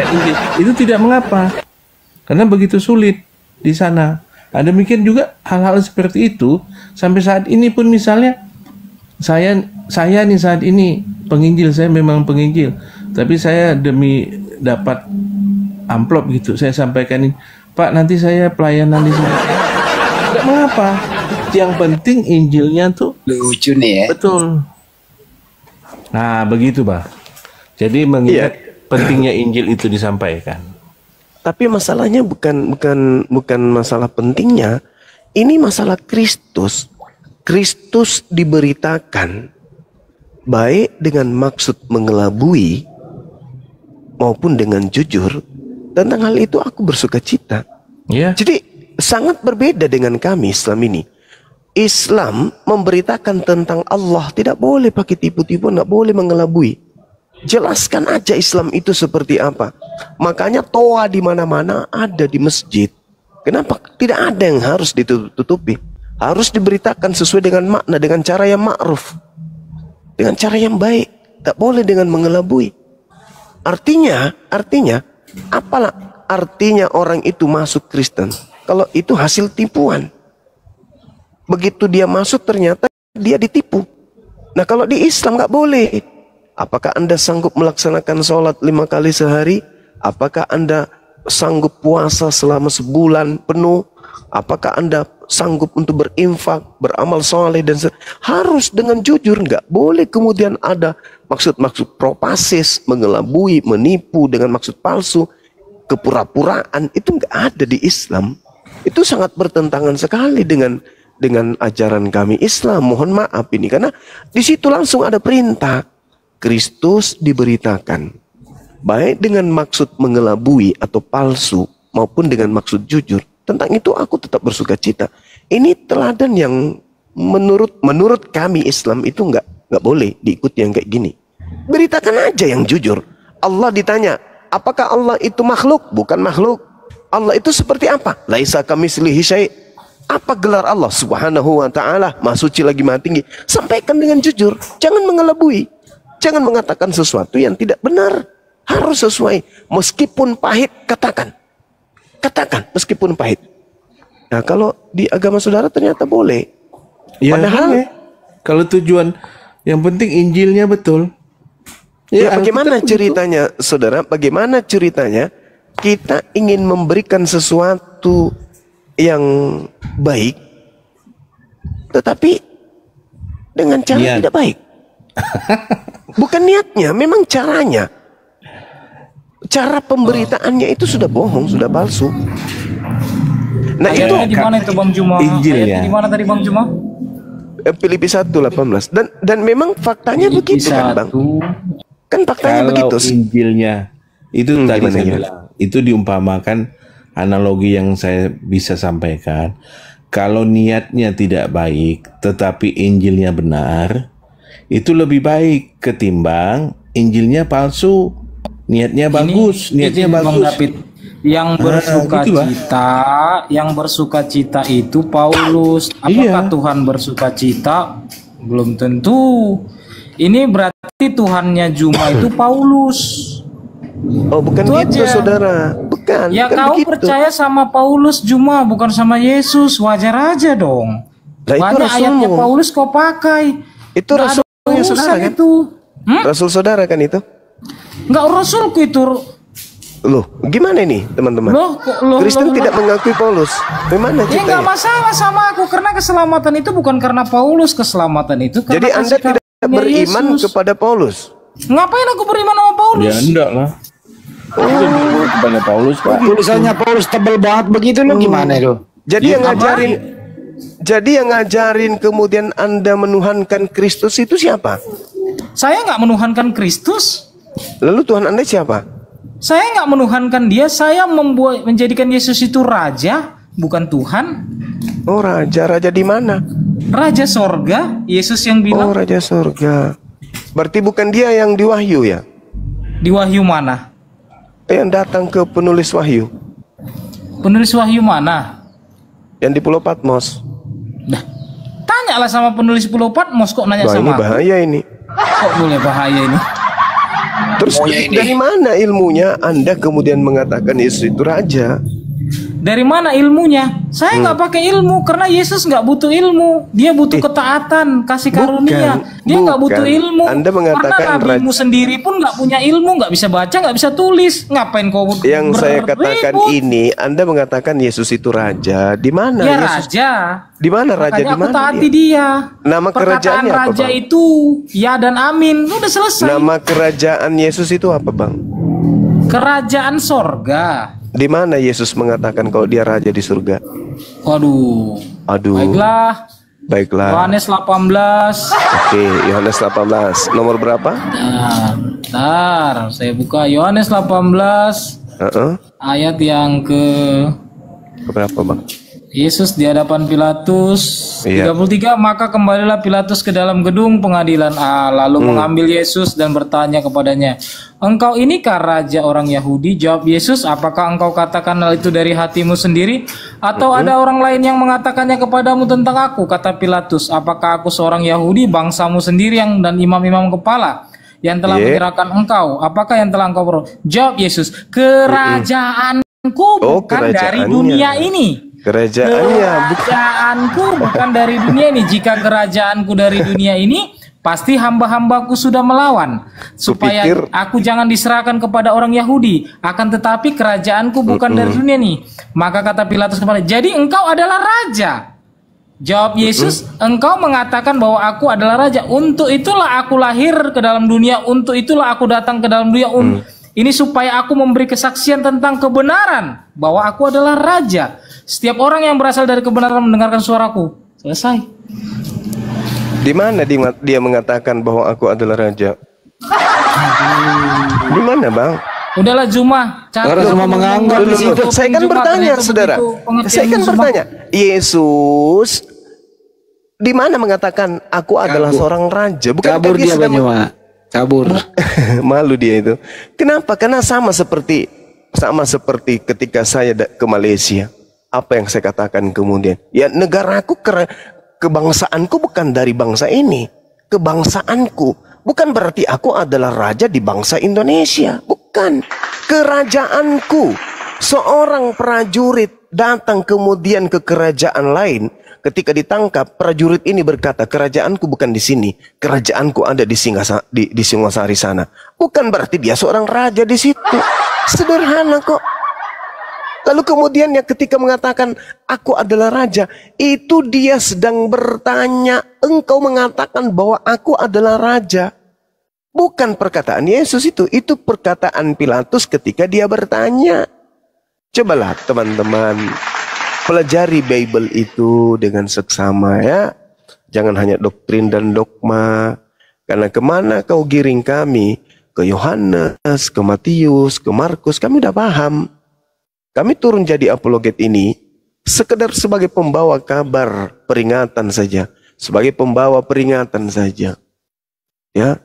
Injil. Itu tidak mengapa. Karena begitu sulit di sana. Demikian juga hal-hal seperti itu sampai saat ini pun misalnya saya nih saat ini penginjil, saya memang penginjil, tapi saya demi dapat amplop gitu saya sampaikan, Pak nanti saya pelayanan di sini. Tidak mengapa. Yang penting Injilnya tuh Lucu nih ya. betul. Nah begitu Pak. Jadi mengingat pentingnya Injil itu disampaikan. Tapi masalahnya bukan masalah pentingnya. Ini masalah Kristus. Kristus diberitakan baik dengan maksud mengelabui maupun dengan jujur. Tentang hal itu aku bersuka cita. Ya. Jadi sangat berbeda dengan kami Islam ini. Islam memberitakan tentang Allah, tidak boleh pakai tipu-tipu, tidak boleh mengelabui. Jelaskan aja Islam itu seperti apa. Makanya toa di mana-mana ada di masjid. Kenapa? Tidak ada yang harus ditutupi. Harus diberitakan sesuai dengan makna, dengan cara yang ma'ruf, dengan cara yang baik. Tak boleh dengan mengelabui. Artinya, apalah artinya orang itu masuk Kristen? Kalau itu hasil tipuan. Begitu dia masuk ternyata dia ditipu. Nah kalau di Islam nggak boleh. Apakah Anda sanggup melaksanakan sholat 5 kali sehari? Apakah Anda sanggup puasa selama sebulan penuh? Apakah Anda sanggup untuk berinfak, beramal soleh dan harus dengan jujur, nggak boleh kemudian ada maksud-maksud propasis, mengelabui, menipu dengan maksud palsu, kepura-puraan. Itu nggak ada di Islam. Itu sangat bertentangan sekali dengan ajaran kami Islam. Mohon maaf ini karena di situ langsung ada perintah. Kristus diberitakan baik dengan maksud mengelabui atau palsu maupun dengan maksud jujur. Tentang itu aku tetap bersuka cita. Ini teladan yang menurut kami Islam itu nggak boleh diikuti yang kayak gini. Beritakan aja yang jujur. Allah ditanya, apakah Allah itu makhluk? Bukan makhluk. Allah itu seperti apa? Laisa kamitslihi syai'. Apa gelar Allah Subhanahu wa ta'ala? Maha suci lagi maha tinggi. Sampaikan dengan jujur. Jangan mengelabui. Jangan mengatakan sesuatu yang tidak benar. Harus sesuai. Meskipun pahit, katakan. Katakan, meskipun pahit. Nah, kalau di agama saudara ternyata boleh. Ya, padahal, boleh. Kalau tujuan, yang penting Injilnya betul. Ya, bagaimana ceritanya, saudara? Bagaimana ceritanya kita ingin memberikan sesuatu yang baik, tetapi dengan cara tidak baik. Bukan niatnya, memang caranya. Cara pemberitaannya itu sudah bohong, sudah palsu. Nah itu di mana itu Bang Juma? Injilnya. Di mana tadi Bang Juma? Filipi 1:18. Dan memang faktanya begitu kan Bang? Kan faktanya kalau begitu. Injilnya itu tadi saya gimana? bilang, itu diumpamakan analogi yang saya bisa sampaikan. Kalau niatnya tidak baik, tetapi Injilnya benar, itu lebih baik ketimbang Injilnya palsu. Niatnya bagus, niatnya bagus. Bang David, yang bersuka gitu, cita, yang bersuka cita itu Paulus. Apakah Tuhan bersuka cita? Belum tentu. Ini berarti Tuhannya Juma itu Paulus. Oh, bukan itu gitu, aja. Saudara. Bukan. Ya bukan kau begitu. percaya sama Paulus Juma, bukan sama Yesus. Wajar aja dong. Lah, itu Banyak rasulmu. ayatnya Paulus kau pakai. Itu Nggak ada rasulnya saudara urusan kan? itu. Rasul saudara kan itu? Enggak rasulku itu. Loh, gimana ini teman-teman? Kristen tidak mengakui Paulus. Bagaimana Ya nggak ceritanya? masalah sama aku karena keselamatan itu bukan karena Paulus, keselamatan itu karena Jadi Anda kasih tidak karunia beriman Yesus. kepada Paulus? Ngapain aku beriman sama Paulus? Ya enggak lah. Kepada Paulus Pak. Tulisannya Paulus tebel banget begitu loh, gimana itu? Jadi yang ngajarin kemudian Anda menuhankan Kristus itu siapa? Saya nggak menuhankan Kristus. Lalu Tuhan Anda siapa? Saya nggak menuhankan dia. Saya menjadikan Yesus itu raja, bukan Tuhan. Oh, raja di mana? Raja sorga. Yesus yang Oh, bilang. raja surga. Berarti bukan dia yang di Wahyu ya? Di Wahyu mana? Yang datang ke penulis Wahyu. Penulis Wahyu mana? Yang di Pulau Patmos. Dah, tanyalah sama penulis Pulau Patmos, kok nanya Wah, ini sama aku? bahaya ini. Kok boleh bahaya ini? Terus dari mana ilmunya Anda kemudian mengatakan Yesus itu raja? Dari mana ilmunya? Saya nggak pakai ilmu karena Yesus nggak butuh ilmu. Dia butuh ketaatan, kasih karunia. Dia nggak butuh ilmu. Anda mengatakan karena nabimu sendiri pun nggak punya ilmu, nggak bisa baca, nggak bisa tulis. Ngapain kau yang saya katakan berebut? ini, Anda mengatakan Yesus itu raja. Di mana Ya Yesus? raja. Di mana raja? Makanya Di aku mana taati dia? dia. Nama Perkataan kerajaannya apa, raja Bang? itu ya dan amin. Udah selesai. Nama kerajaan Yesus itu apa, Bang? Kerajaan sorga. Di mana Yesus mengatakan kalau dia raja di surga? Waduh. Aduh. Baiklah. Yohanes 18. Oke, Yohanes 18. Nomor berapa? Bentar, saya buka Yohanes 18 ayat yang ke berapa, Bang? Yesus di hadapan Pilatus. Iya. 33. Maka kembalilah Pilatus ke dalam gedung pengadilan lalu mengambil Yesus dan bertanya kepadanya, "Engkau inikah raja orang Yahudi?" Jawab Yesus, "Apakah engkau katakan hal itu dari hatimu sendiri atau ada orang lain yang mengatakannya kepadamu tentang aku?" Kata Pilatus, "Apakah aku seorang Yahudi, bangsamu sendiri yang dan imam-imam kepala yang telah menyerahkan engkau? Apakah yang telah engkau peroleh?" Jawab Yesus, "Kerajaanku bukan dari dunia ini." Kerajaanku bukan dari dunia ini. Jika kerajaanku dari dunia ini, pasti hamba-hambaku sudah melawan supaya aku jangan diserahkan kepada orang Yahudi. Akan tetapi kerajaanku bukan dari dunia ini. Maka kata Pilatus kepada, "Jadi engkau adalah raja?" Jawab Yesus, "Engkau mengatakan bahwa aku adalah raja. Untuk itulah aku lahir ke dalam dunia. Untuk itulah aku datang ke dalam dunia. Ini supaya aku memberi kesaksian tentang kebenaran bahwa aku adalah raja. Setiap orang yang berasal dari kebenaran mendengarkan suaraku." Selesai. Di mana dia mengatakan bahwa aku adalah raja? Di mana, Bang? Udahlah Juma. Orang semua menganggap di situ. Saya kan bertanya, saudara. Saya kan bertanya. Yesus di mana mengatakan aku adalah seorang raja? Bukan Kabur dia, Banyuma. Kabur. Malu dia itu. Kenapa? Karena sama seperti ketika saya ke Malaysia. Apa yang saya katakan kemudian? Ya, negaraku, kebangsaanku bukan dari bangsa ini. Kebangsaanku bukan berarti aku adalah raja di bangsa Indonesia. Bukan. Kerajaanku. Seorang prajurit datang kemudian ke kerajaan lain. Ketika ditangkap, prajurit ini berkata, "Kerajaanku bukan di sini. Kerajaanku ada di Singosari sana." Bukan berarti dia seorang raja di situ. Sederhana kok. Lalu kemudian ya ketika mengatakan aku adalah raja, itu dia sedang bertanya, engkau mengatakan bahwa aku adalah raja. Bukan perkataan Yesus itu perkataan Pilatus ketika dia bertanya. Cobalah teman-teman, pelajari Bible itu dengan seksama ya. Jangan hanya doktrin dan dogma. Karena kemana kau giring kami? Ke Yohanes, ke Matius, ke Markus, kami udah paham. Kami turun jadi apologet ini sekedar sebagai pembawa kabar peringatan saja. Sebagai pembawa peringatan saja. Ya.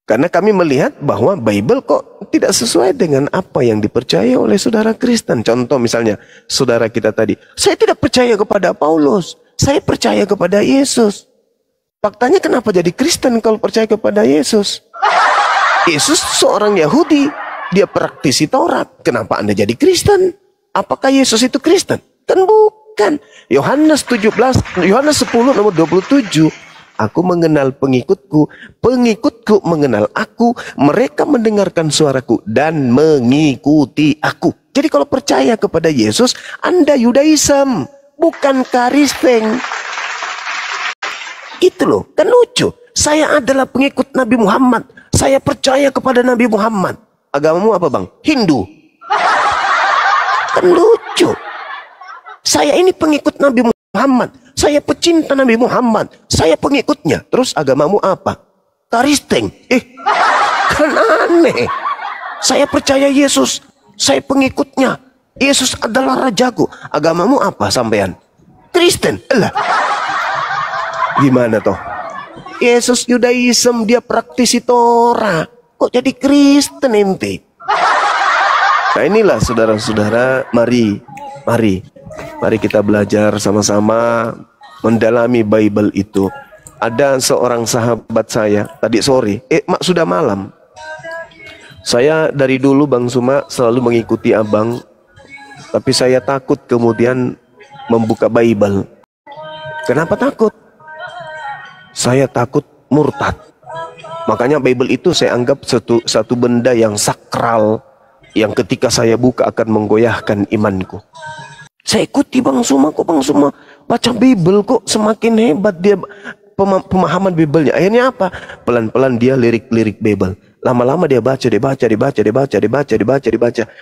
Karena kami melihat bahwa Bible kok tidak sesuai dengan apa yang dipercaya oleh saudara Kristen. Contoh misalnya, saudara kita tadi, saya tidak percaya kepada Paulus. Saya percaya kepada Yesus. Faktanya kenapa jadi Kristen kalau percaya kepada Yesus? Yesus seorang Yahudi. Dia praktisi Taurat. Kenapa Anda jadi Kristen? Apakah Yesus itu Kristen? Kan bukan. Yohanes 10 nomor 27. Aku mengenal pengikutku. Pengikutku mengenal aku. Mereka mendengarkan suaraku dan mengikuti aku. Jadi kalau percaya kepada Yesus, Anda Yudaism, bukan Kristen. Itu loh, kan lucu. Saya adalah pengikut Nabi Muhammad. Saya percaya kepada Nabi Muhammad. Agamamu apa, Bang? Hindu. Kan lucu. Saya ini pengikut Nabi Muhammad. Saya pecinta Nabi Muhammad. Saya pengikutnya. Terus agamamu apa? Kristen. Kan aneh. Saya percaya Yesus. Saya pengikutnya. Yesus adalah rajaku. Agamamu apa sampean? Kristen. Gimana toh? Yesus Yudaism, dia praktisi Torah. Kok jadi Kristen ente? Nah inilah saudara-saudara, mari kita belajar sama-sama mendalami Bible itu. Ada seorang sahabat saya tadi sore, sudah malam. Saya dari dulu Bang Suma selalu mengikuti abang, tapi saya takut kemudian membuka Bible. Kenapa takut? Saya takut murtad. Makanya Bible itu saya anggap satu benda yang sakral, yang ketika saya buka akan menggoyahkan imanku. Saya ikuti Bang Suma, kok Bang Suma baca Bible kok semakin hebat dia pemahaman Bible-nya. Akhirnya apa? Pelan-pelan dia lirik-lirik Bible. Lama-lama dia baca.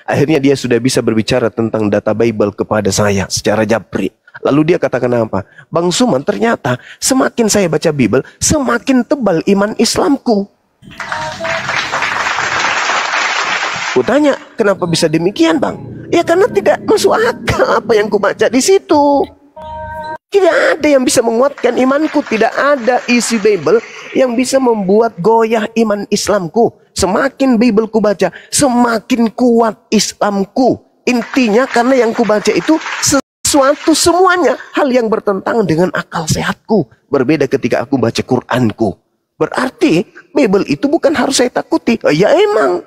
Akhirnya dia sudah bisa berbicara tentang data Bible kepada saya secara japri. Lalu dia katakan apa? Bang Suman, ternyata semakin saya baca Bible, semakin tebal iman Islamku. Kutanya, kenapa bisa demikian Bang? Ya karena tidak masuk akal apa yang kubaca di situ. Tidak ada yang bisa menguatkan imanku. Tidak ada isi Bible yang bisa membuat goyah iman Islamku. Semakin Bible ku baca, semakin kuat Islamku. Intinya karena yang ku baca itu sesuatu semuanya hal yang bertentangan dengan akal sehatku. Berbeda ketika aku baca Quranku. Berarti Bible itu bukan harus saya takuti. Ya emang.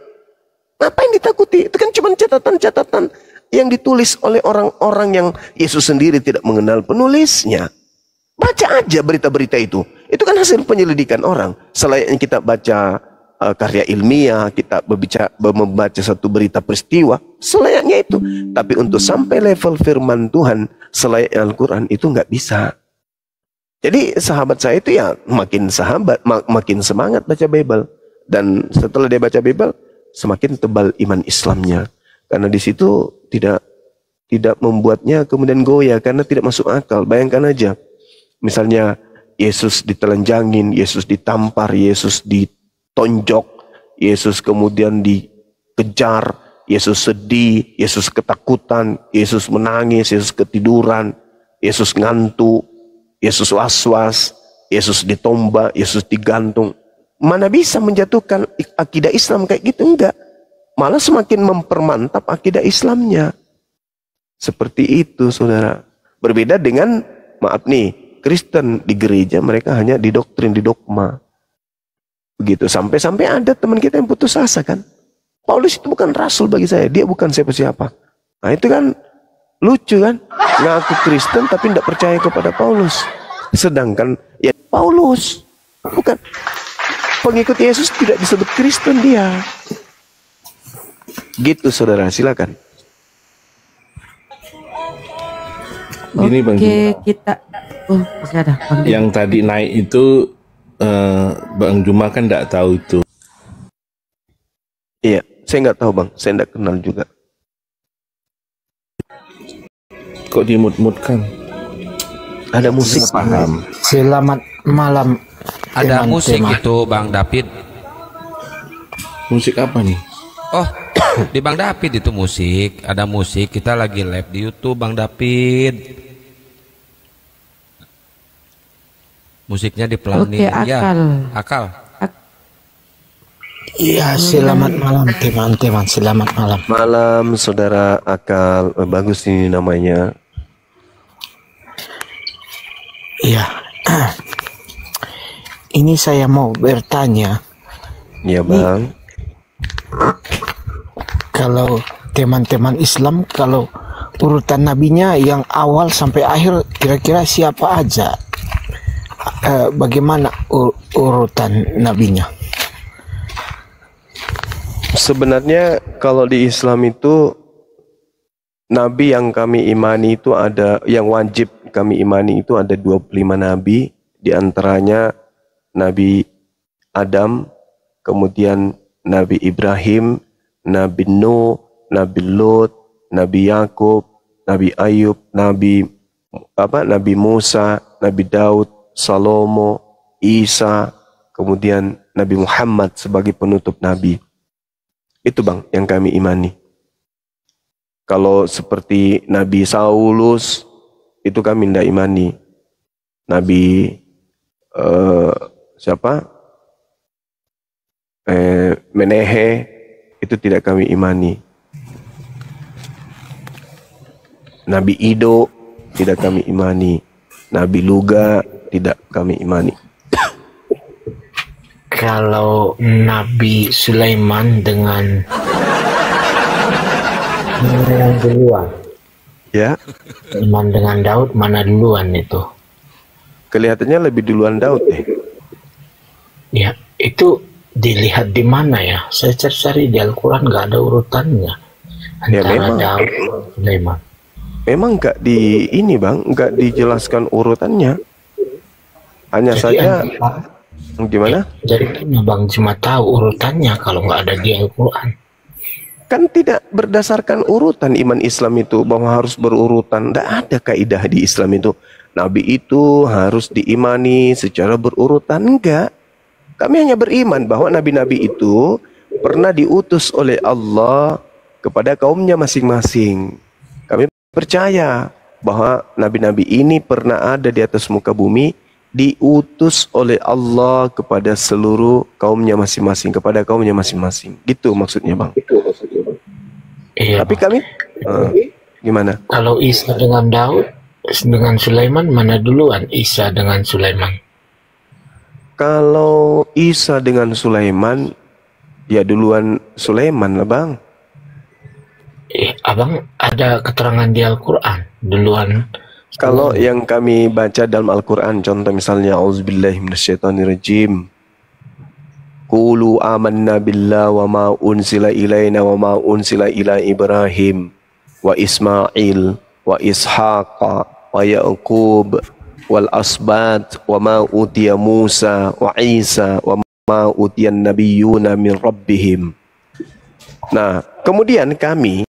Ngapain ditakuti? Itu kan cuma catatan-catatan yang ditulis oleh orang-orang yang Yesus sendiri tidak mengenal penulisnya. Baca aja berita-berita itu. Itu kan hasil penyelidikan orang. Selayaknya kita baca karya ilmiah, kita membaca satu berita peristiwa, selayaknya itu. Tapi untuk sampai level firman Tuhan, selayaknya Al-Quran itu nggak bisa. Jadi sahabat saya itu ya makin semangat baca Bible. Dan setelah dia baca Bible, semakin tebal iman Islamnya. Karena di situ tidak membuatnya kemudian goyah karena tidak masuk akal. Bayangkan aja, misalnya Yesus ditelanjangin, Yesus ditampar, Yesus ditonjok, Yesus kemudian dikejar, Yesus sedih, Yesus ketakutan, Yesus menangis, Yesus ketiduran, Yesus ngantuk, Yesus was-was, Yesus ditombak, Yesus digantung. Mana bisa menjatuhkan akidah Islam kayak gitu? Enggak. Malah semakin mempermantap akidah Islamnya. Seperti itu saudara. Berbeda dengan, maaf nih, Kristen di gereja mereka hanya didoktrin, didogma. Begitu. Sampai-sampai ada teman kita yang putus asa kan. Paulus itu bukan rasul bagi saya. Dia bukan siapa-siapa. Nah itu kan lucu kan. Ngaku Kristen tapi tidak percaya kepada Paulus. Sedangkan ya Paulus bukan pengikut Yesus, tidak disebut Kristen dia. Gitu saudara, silakan. Gini Bang Oke, kita masih ada Bang Dim. yang tadi naik itu Bang Juma kan tidak tahu itu. Iya, saya nggak tahu Bang, saya nggak kenal juga. Kok dimut-mutkan? Ada musik. Paham. Selamat malam. Ada teman-teman. musik itu Bang David. Musik apa nih? Oh, di Bang David itu musik. Ada musik, kita lagi live di YouTube Bang David. Musiknya dipelanin. Oke, Akal. Akal. Iya, selamat malam teman-teman. Selamat malam. Malam saudara Akal. Bagus ini namanya. Iya. Ini saya mau bertanya. Iya Bang. Kalau teman-teman Islam, kalau urutan nabinya yang awal sampai akhir kira-kira siapa aja? Bagaimana urutan nabinya? Sebenarnya kalau di Islam itu nabi yang kami imani itu ada, yang wajib kami imani itu ada 25 nabi. Di antaranya Nabi Adam, kemudian Nabi Ibrahim, Nabi Nuh, Nabi Lut, Nabi Yakub, Nabi Ayub, Nabi Musa, Nabi Daud, Salomo, Isa, kemudian Nabi Muhammad sebagai penutup nabi. Itu Bang yang kami imani. Kalau seperti Nabi Saulus itu kami tidak imani. Nabi siapa? Menehe itu tidak kami imani. Nabi Ido tidak kami imani. Nabi Luga tidak kami imani. Kalau Nabi Sulaiman dengan duluan. Ya. Sulaiman dengan Daud mana duluan itu? Kelihatannya lebih duluan Daud deh. Ya, itu dilihat di mana ya? Saya cari-cari di Al-Quran nggak ada urutannya Ya, antara memang. Daud dan Sulaiman. Memang nggak di ini bang, nggak dijelaskan urutannya. Hanya saja gimana? Jadi Bang cuma tahu urutannya kalau nggak ada di Al-Quran. Kan tidak berdasarkan urutan iman Islam itu bahwa harus berurutan. Tidak ada kaidah di Islam itu. Nabi itu harus diimani secara berurutan. Enggak. Kami hanya beriman bahwa nabi-nabi itu pernah diutus oleh Allah kepada kaumnya masing-masing. Kami percaya bahwa nabi-nabi ini pernah ada di atas muka bumi, diutus oleh Allah kepada seluruh kaumnya masing-masing, kepada kaumnya masing-masing. Gitu maksudnya bang. Iya, Tapi kami gimana? kalau Isa dengan Daud dengan Sulaiman mana duluan? Isa dengan Sulaiman. Kalau Isa dengan Sulaiman, ya duluan Sulaiman lah bang. Abang ada keterangan di Al-Quran duluan. Kalau yang kami baca dalam Al-Quran, contoh misalnya Auzubillahi minasyaitonirrajim. Qulu amanna billah wa ma unsila ilaina wa ma unsila ila Ibrahim wa Ismail wa Ishaqa wa Yaqub wal asbat wa ma utiya Musa wa Isa wa ma utiyan nabiyyuna min rabbihim. Nah, kemudian kami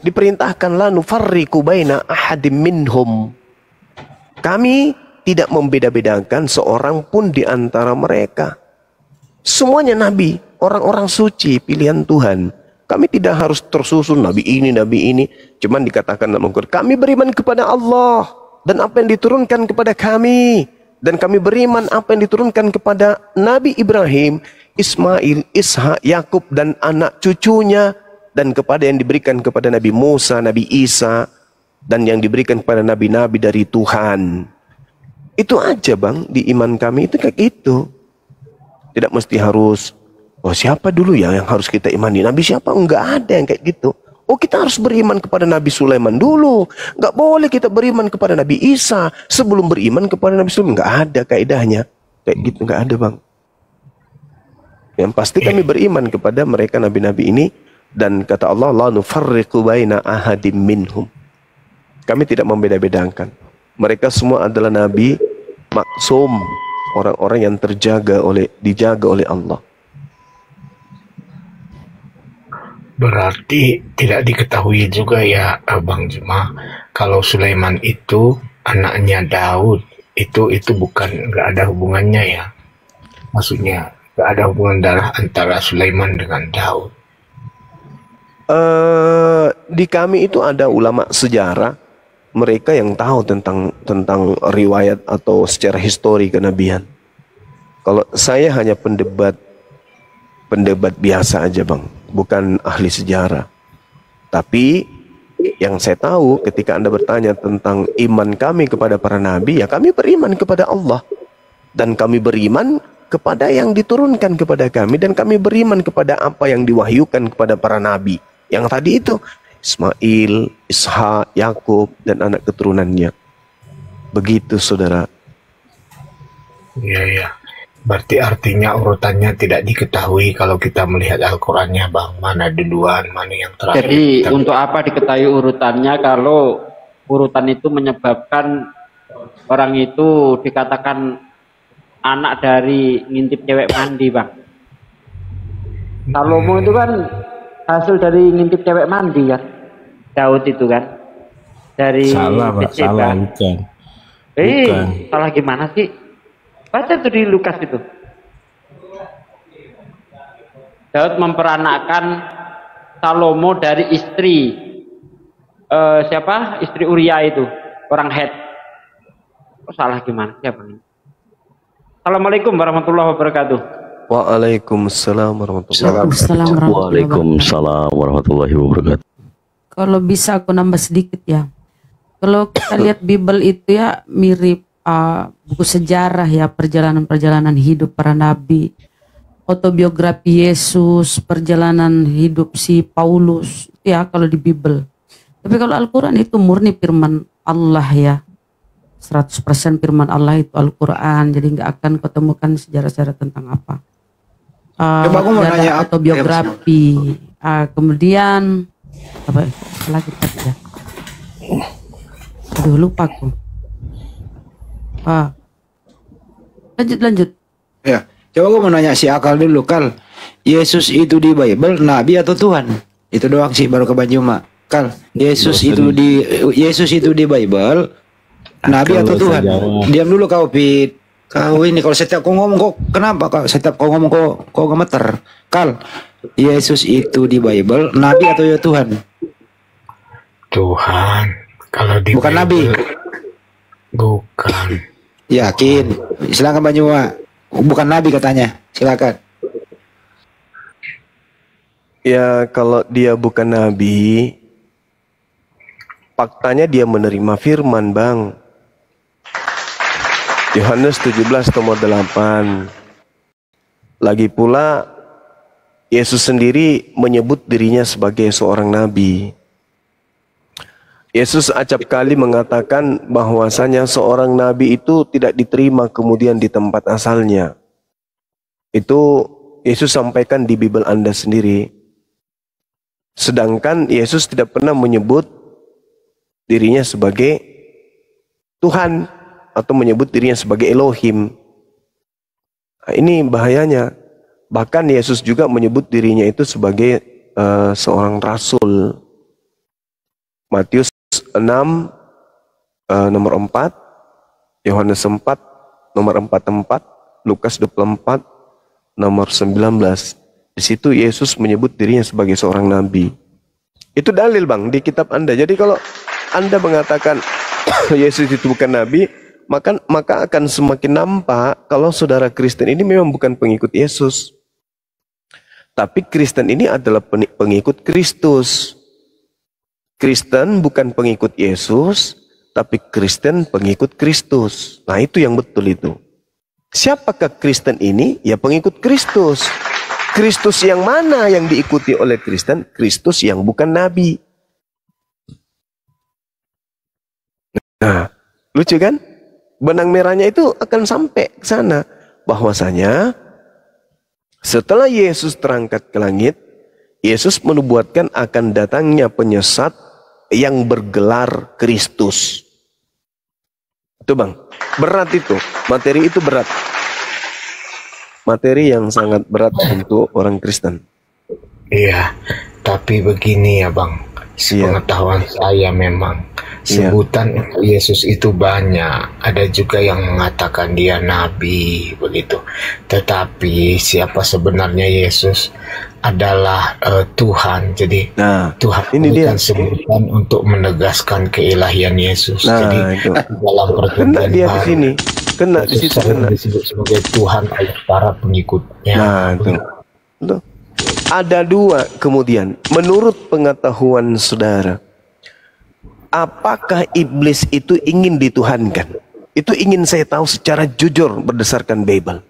diperintahkan la nufarriqu baina ahadim minhum. Kami tidak membeda-bedakan seorang pun di antara mereka. Semuanya nabi, orang-orang suci, pilihan Tuhan. Kami tidak harus tersusun nabi ini. Cuman dikatakan dalam Al-Quran, kami beriman kepada Allah dan apa yang diturunkan kepada kami. Dan kami beriman apa yang diturunkan kepada Nabi Ibrahim, Ismail, Ishak, Yakub dan anak cucunya. Dan kepada yang diberikan kepada Nabi Musa, Nabi Isa, dan yang diberikan kepada nabi-nabi dari Tuhan. Itu aja bang, di iman kami itu kayak gitu. Tidak mesti harus, oh siapa dulu ya yang harus kita imani? Nabi siapa? Enggak ada yang kayak gitu. Oh kita harus beriman kepada Nabi Sulaiman dulu. Enggak boleh kita beriman kepada Nabi Isa sebelum beriman kepada Nabi Sulaiman. Enggak ada kaidahnya. Kayak gitu enggak ada bang. Yang pasti kami beriman kepada mereka nabi-nabi ini. Dan kata Allah, la nufarriqu baina ahadim minhum. Kami tidak membeda-bedakan. Mereka semua adalah nabi maksum, orang-orang yang dijaga oleh Allah. Berarti tidak diketahui juga ya Bang Juma, kalau Sulaiman itu anaknya Daud, itu bukan, nggak ada hubungannya ya. Maksudnya nggak ada hubungan darah antara Sulaiman dengan Daud. Di kami itu ada ulama sejarah, mereka yang tahu tentang riwayat atau secara histori kenabian. Kalau saya hanya pendebat biasa aja bang, bukan ahli sejarah. Tapi yang saya tahu ketika Anda bertanya tentang iman kami kepada para nabi, ya kami beriman kepada Allah. Dan kami beriman kepada yang diturunkan kepada kami. Dan kami beriman kepada apa yang diwahyukan kepada para nabi. Yang tadi itu Ismail, Ishak, Yakub dan anak keturunannya. Begitu saudara. Iya. Berarti artinya urutannya tidak diketahui kalau kita melihat Al-Qurannya bang. Mana duluan, mana yang terakhir. Jadi untuk apa diketahui urutannya kalau urutan itu menyebabkan orang itu dikatakan anak dari ngintip cewek mandi bang. Salomo itu kan hasil dari ngintip cewek mandi kan, Daud itu kan dari salah pak, salah bukan. Salah gimana sih? Baca tuh di Lukas itu. Daud memperanakkan Salomo dari istri siapa? Istri Uria itu, orang Het. Oh, salah gimana? Siapa ini? Assalamualaikum warahmatullahi wabarakatuh. Waalaikumsalam warahmatullahi wabarakatuh. Waalaikumsalam warahmatullahi wabarakatuh. Kalau bisa aku nambah sedikit ya. Kalau kita lihat Bible itu ya mirip buku sejarah ya, perjalanan-perjalanan hidup para nabi, autobiografi Yesus, perjalanan hidup si Paulus ya kalau di Bible. Tapi kalau Al-Quran itu murni firman Allah ya. 100% firman Allah itu Al-Quran. Jadi nggak akan ketemukan sejarah-sejarah tentang apa. Coba aku mau nanya autobiografi. Kemudian apa lagi tadi ya? Aduh lupa aku. Lanjut. Ya, coba aku mau nanya si Akal dulu, Kal. Yesus itu di Bible nabi atau Tuhan? Itu doang sih baru ke Banyuma. Kal, Yesus itu di Bible nabi atau Tuhan? Diam dulu kau, Pit. Kau ini kalau setiap kau ngomong kok kenapa kau setiap kau ngomong kok gemeter? Kal, Yesus itu di Bible nabi atau ya Tuhan? Tuhan. Kalau di bukan Bible, nabi. Bukan. Yakin? Silakan Banyuma. Bukan nabi katanya. Silakan. Ya, kalau dia bukan nabi, faktanya dia menerima firman, Bang. Yohanes 17 nomor 8. Lagi pula Yesus sendiri menyebut dirinya sebagai seorang nabi. Yesus acap kali mengatakan bahwasanya seorang nabi itu tidak diterima kemudian di tempat asalnya. Itu Yesus sampaikan di Bible Anda sendiri. Sedangkan Yesus tidak pernah menyebut dirinya sebagai Tuhan atau menyebut dirinya sebagai Elohim. Nah, ini bahayanya. Bahkan Yesus juga menyebut dirinya itu sebagai seorang rasul. Matius 6 nomor 4, Yohanes 4 nomor 44, Lukas 24 nomor 19. Di situ Yesus menyebut dirinya sebagai seorang nabi. Itu dalil, Bang, di kitab Anda. Jadi kalau Anda mengatakan Yesus itu bukan nabi, maka akan semakin nampak kalau saudara Kristen ini memang bukan pengikut Yesus. Tapi Kristen ini adalah pengikut Kristus. Kristen bukan pengikut Yesus, tapi Kristen pengikut Kristus. Nah, itu yang betul itu. Siapakah Kristen ini? Ya pengikut Kristus. Kristus yang mana yang diikuti oleh Kristen? Kristus yang bukan nabi. Nah, lucu kan? Benang merahnya itu akan sampai ke sana. Bahwasanya setelah Yesus terangkat ke langit, Yesus menubuatkan akan datangnya penyesat yang bergelar Kristus. Itu, Bang, berat itu. Materi itu berat. Materi yang sangat berat untuk orang Kristen. Iya, tapi begini ya, Bang. Sepengetahuan saya memang sebutan Yesus itu banyak. Ada juga yang mengatakan dia nabi, begitu. Tetapi siapa sebenarnya Yesus adalah Tuhan. Jadi Tuhan ini kan sebutan untuk menegaskan keilahian Yesus. Jadi dalam perjanjian dia di sini, kena di situ, disebut sebagai Tuhan oleh para pengikutnya. Nah, itu. Ada dua kemudian, menurut pengetahuan saudara, apakah iblis itu ingin dituhankan? Itu ingin saya tahu secara jujur berdasarkan Bible.